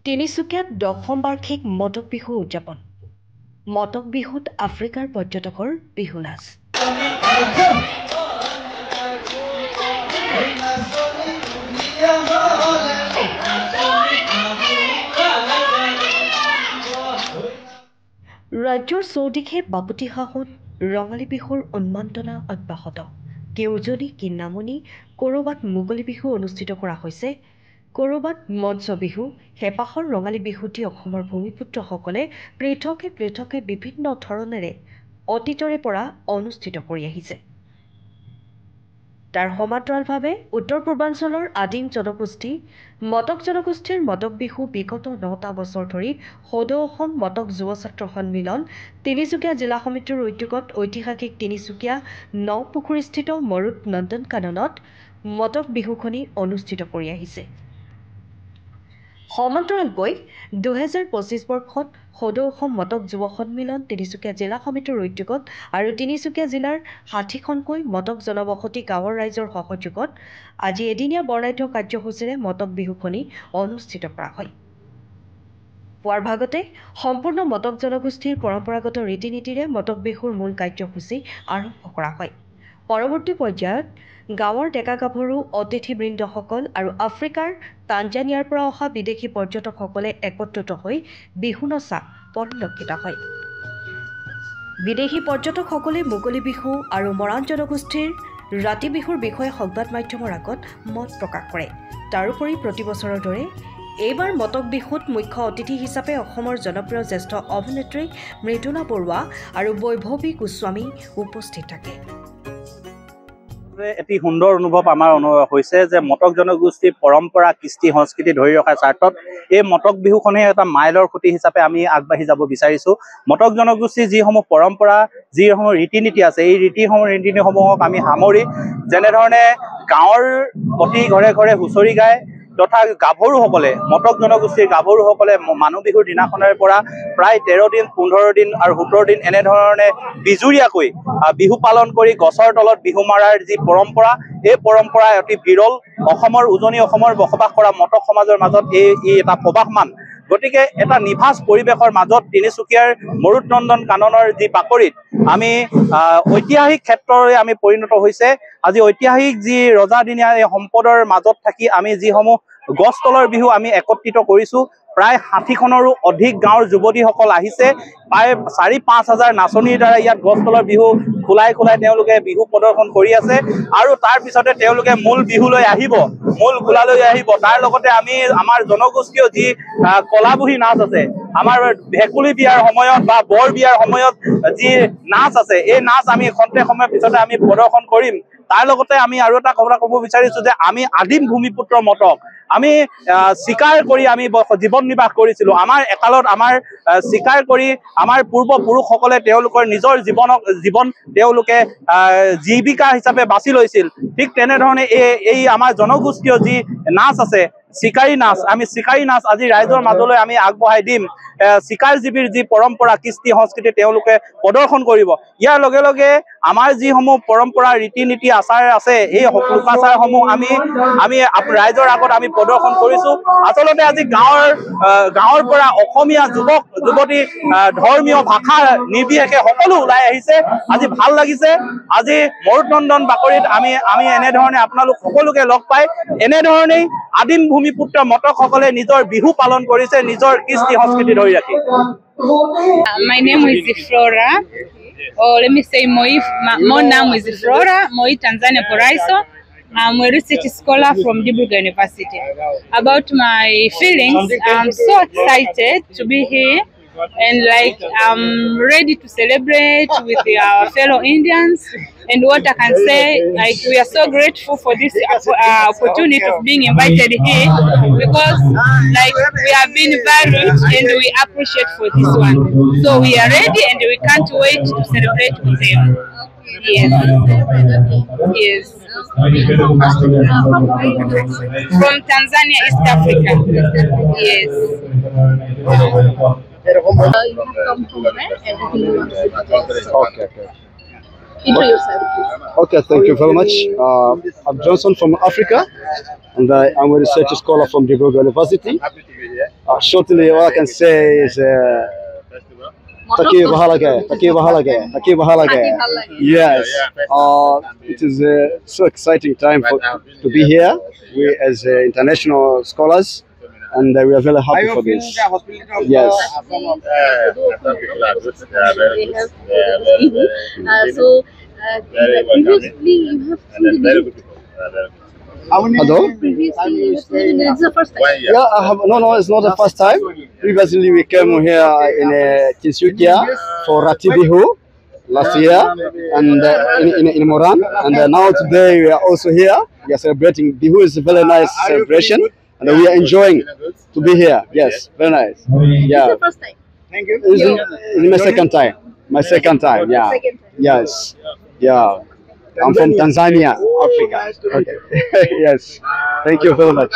তিনিচুকীয়াত 10ম বাৰ্ষিক মটক বিহু উদযাপন। মটক বিহুত আফ্ৰিকাৰ পৰ্যটকৰ বিহু নাচ। ৰাজ্যৰ চৌদিশে বাপুতিসাহোত ৰঙালী বিহুৰ উন্মাদনা অব্যাহত। কেউজনী কিন্নামণি ক'ৰবাত মুকলি বিহু অনুষ্ঠিত কৰা হৈছে, ক'ৰবাত মঞ্চ বিহু। হেঁপাহৰ ৰঙালী বিহুটি অসমৰ ভূমিপুত্ৰসকলে পৃথকে বিভিন্ন ধৰণেৰে অতীতৰে পৰা অনুষ্ঠিত কৰি আহিছে। তাৰ সমান্তৰালভাৱে উত্তৰ পূৰ্বাঞ্চলৰ আদিম জনগোষ্ঠী মটক জনগোষ্ঠীৰ মটক বিহু বিগত 9টা বছৰ ধৰি সদৌ অসম মটক যুৱ ছাত্ৰ সন্মিলন তিনিচুকীয়া জিলা সমিতিৰ উদ্যোগত ঐতিহাসিক তিনিচুকীয়া নপুখুৰীস্থিত মৰুত নন্দন কাননত মটক বিহুখনি অনুষ্ঠিত কৰি আহিছে। সমান্তৰালকৈ 2025 বৰ্ষত সদৌ অসম মটক যুৱ সন্মিলন তিনিচুকীয়া জিলা সমিতিৰ উদ্যোগত আৰু তিনিচুকীয়া জিলাৰ 60খনকৈ মটক জনবসতি গাঁৱৰ ৰাইজৰ সহযোগত আজি এদিনীয়া বৰ্ণাঢ্য কাৰ্যসূচীৰে মটক বিহুখনি অনুষ্ঠিত কৰা হয়। পুৱাৰ ভাগতে সম্পূৰ্ণ মটক জনগোষ্ঠীৰ পৰম্পৰাগত ৰীতি নীতিৰে মটক বিহুৰ মূল কাৰ্যসূচী আৰম্ভ কৰা হয়। পৰৱৰ্তী পৰ্যায়ত গাঁৱৰ ডেকা গাভৰু অতিথিবৃন্দসকল আৰু আফ্ৰিকাৰ তাঞ্জানিয়াৰ পৰা অহা বিদেশী পৰ্যটকসকলে একত্ৰিত হৈ বিহু নচা পৰিলক্ষিত হয়। বিদেশী পৰ্যটকসকলে মুকলি বিহু আৰু মৰাণ জনগোষ্ঠীৰ ৰাতি বিহুৰ বিষয়ে সংবাদ মাধ্যমৰ আগত মত প্ৰকাশ কৰে। তাৰোপৰি প্ৰতি বছৰৰ দৰে এইবাৰ মটক বিহুত মুখ্য অতিথি হিচাপে অসমৰ জনপ্ৰিয় জ্যেষ্ঠ অভিনেত্ৰী মৃদুলা বৰুৱা আৰু বৈভৱী গোস্বামী উপস্থিত থাকে। এটি সুন্দৰ অনুভৱ আমাৰ হৈছে যে মটক জনগোষ্ঠীৰ পৰম্পৰা কৃষ্টি সংস্কৃতি ধৰি ৰখাৰ স্বাৰ্থত এই মটক বিহুখনে এটা মাইলৰ খুঁটি হিচাপে আমি আগবাঢ়ি যাব বিচাৰিছোঁ। মটক জনগোষ্ঠীৰ যিসমূহ পৰম্পৰা যিসমূহ ৰীতি নীতি আছে এই ৰীতি নীতিসমূহক আমি সামৰি যেনেধৰণে গাঁৱৰ প্ৰতি ঘৰে ঘৰে হুঁচৰি গায় তথা গাভৰুসকলে মটক জনগোষ্ঠীৰ গাভৰুসকলে মানুহ বিহুৰ দিনাখনৰ পৰা প্ৰায় 13 দিন 15 দিন আৰু 17 দিন এনেধৰণে বিজুৰীয়াকৈ বিহু পালন কৰি গছৰ তলত বিহু মাৰাৰ যি পৰম্পৰা এই পৰম্পৰা অতি বিৰল। অসমৰ উজনি অসমৰ বসবাস কৰা মটক সমাজৰ মাজত এই এটা প্ৰবাহমান। গতিকে এটা নিভাঁজ পৰিৱেশৰ মাজত তিনিচুকীয়াৰ মৰুত নন্দন কাননৰ যি বাকৰিত আমি ঐতিহাসিক ক্ষেত্ৰৰে আমি পৰিণত হৈছে। আজি ঐতিহাসিক যি ৰজাদিনীয়া এই সম্পদৰ মাজত থাকি আমি যিসমূহ গছ তলৰ বিহু আমি একত্ৰিত কৰিছোঁ। প্ৰায় 60খনৰো অধিক গাঁৱৰ যুৱতীসকল আহিছে। প্ৰায় 4-5 হাজাৰ নাচনীৰ দ্বাৰা ইয়াত গছ তলৰ বিহু খোলাই তেওঁলোকে বিহু প্ৰদৰ্শন কৰি আছে আৰু তাৰ পিছতে তেওঁলোকে মূল বিহুলৈ আহিব, মূল খোলালৈ আহিব। তাৰ লগতে আমি আমাৰ জনগোষ্ঠীয় যি কলাবহী নাচ আছে, আমাৰ ভেকুলী বিয়াৰ সময়ত বা বৰ বিয়াৰ সময়ত যি নাচ আছে এই নাচ আমি খন্তেক সময়ৰ পিছতে আমি প্ৰদৰ্শন কৰিম। তাৰ লগতে আমি আৰু এটা কথা ক'ব বিচাৰিছোঁ যে আমি আদিম ভূমিপুত্ৰ মটক আমি চিকাৰ কৰি আমি জীৱন নিৰ্বাহ কৰিছিলোঁ। আমাৰ একালত আমাৰ চিকাৰ কৰি আমাৰ পূৰ্বপুৰুষসকলে তেওঁলোকৰ নিজৰ জীৱন তেওঁলোকে জীৱিকা হিচাপে বাছি লৈছিল। ঠিক তেনেধৰণে এই আমাৰ জনগোষ্ঠীয় যি নাচ আছে চিকাৰী নাচ, আমি চিকাৰী নাচ আজি ৰাইজৰ মাজলৈ আমি আগবঢ়াই দিম। চিকাৰজীৱীৰ যি পৰম্পৰা কৃষ্টি সংস্কৃতি তেওঁলোকে প্ৰদৰ্শন কৰিব। ইয়াৰ লগে লগে আমাৰ যিসমূহ পৰম্পৰা ৰীতি নীতি আচাৰ আছে এই লোকাচাৰসমূহ আমি ৰাইজৰ আগত আমি প্ৰদৰ্শন কৰিছোঁ। আচলতে আজি গাঁৱৰ পৰা অসমীয়া যুৱক যুৱতী ধৰ্মীয় ভাষা নিৰ্বিশেষে সকলো ওলাই আহিছে। আজি ভাল লাগিছে। আজি মৰুত নন্দন বাকৰিত আমি এনেধৰণে আপোনালোক সকলোকে লগ পাই এনেধৰণেই আদিম ভূমিপুত্ৰ মটকসকলে নিজৰ বিহু পালন কৰিছে নিজৰ কৃষ্টি সংস্কৃতি ধৰি ৰাখি। My name is Flora, or let me say more name is Flora, Moi Tanzania Poraiso. I'm a research scholar from Dibuga University. About my feelings, I'm so excited to be here and I'm ready to celebrate with our fellow Indians. And what I can say, we are so grateful for this opportunity of being invited here because we have been valued and we appreciate for this one. So we are ready and we can't wait to celebrate with them. Yes. Yes. From Tanzania, East Africa. Yes. Okay. Intro yourself, please. Okay, thank you very much. I'm Johnson from Africa, and I'm a research scholar from Djibouti University. Shortly, all I can say is Taki Bahalage, Taki Bahalage, Taki Bahalage. Yes, it is so exciting time to be here. We as international scholars, and we are very happy for this. Yes. So, previously you have seen the Hello? previously you have seen the this is the first time. Yeah, I have. No, it's not the first time. Previously, we came here in Kinsukia for Ratibihu last year, and in Moran, and now today we are also here. We are celebrating. Bihu is a very nice celebration, and we are enjoying to be here. Yes, very nice. Yeah, This is the first time. it's my second time. My second time. Yeah. Second time. Yes. Yeah. I'm from Tanzania, Africa. Okay. Yes. Thank you very much.